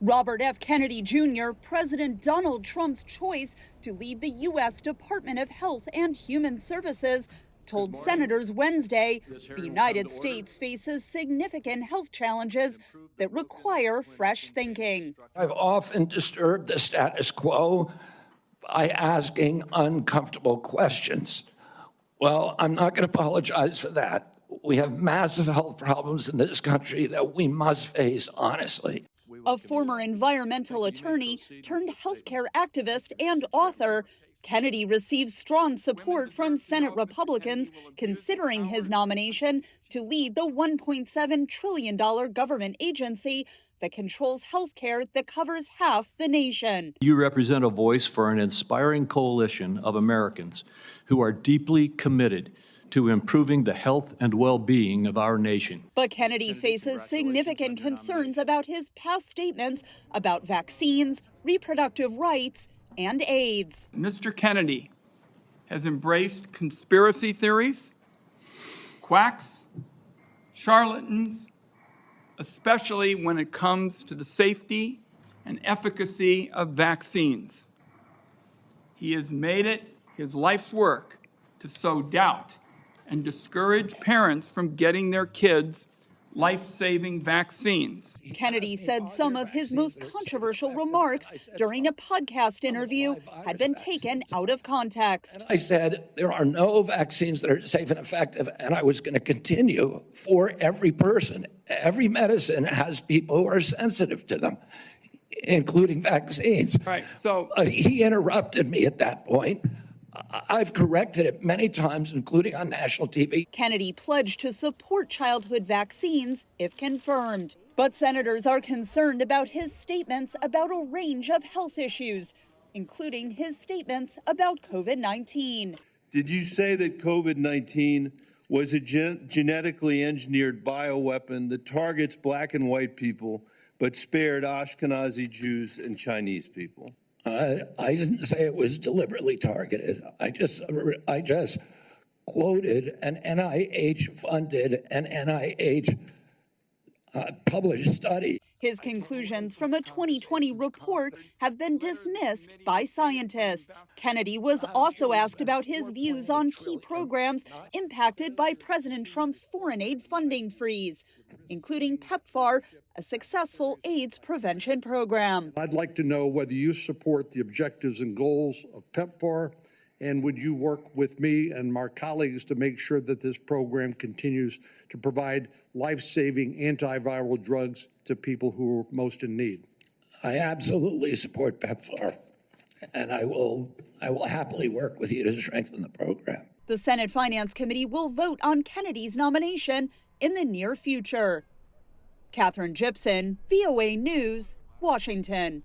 Robert F. Kennedy Jr., President Donald Trump's choice to lead the U.S. Department of Health and Human Services, told senators Wednesday the United States faces significant health challenges that require fresh thinking. I've often disturbed the status quo by asking uncomfortable questions. Well, I'm not going to apologize for that. We have massive health problems in this country that we must face honestly. A former environmental attorney turned healthcare activist and author, Kennedy receives strong support from Senate Republicans considering his nomination to lead the $1.7 trillion government agency that controls healthcare that covers half the nation. You represent a voice for an inspiring coalition of Americans who are deeply committed to improving the health and well-being of our nation. But Kennedy faces significant concerns about his past statements about vaccines, reproductive rights, and AIDS. Mr. Kennedy has embraced conspiracy theories, quacks, charlatans, especially when it comes to the safety and efficacy of vaccines. He has made it his life's work to sow doubt and discourage parents from getting their kids life-saving vaccines. Kennedy said some of his most controversial remarks during a podcast interview had been taken out of context. I said there are no vaccines that are safe and effective, and I was going to continue for every person. Every medicine has people who are sensitive to them, including vaccines. Right. So he interrupted me at that point. I've corrected it many times, including on national TV. Kennedy pledged to support childhood vaccines if confirmed. But senators are concerned about his statements about a range of health issues, including his statements about COVID-19. Did you say that COVID-19 was a genetically engineered bioweapon that targets black and white people, but spared Ashkenazi Jews and Chinese people? I didn't say it was deliberately targeted. I just quoted an NIH-funded and NIH-published study. His conclusions from a 2020 report have been dismissed by scientists. Kennedy was also asked about his views on key programs impacted by President Trump's foreign aid funding freeze, including PEPFAR, a successful AIDS prevention program. I'd like to know whether you support the objectives and goals of PEPFAR, and would you work with me and my colleagues to make sure that this program continues to provide life-saving antiviral drugs to people who are most in need? I absolutely support PEPFAR, and I will happily work with you to strengthen the program. The Senate Finance Committee will vote on Kennedy's nomination in the near future. Katherine Gypson, VOA News, Washington.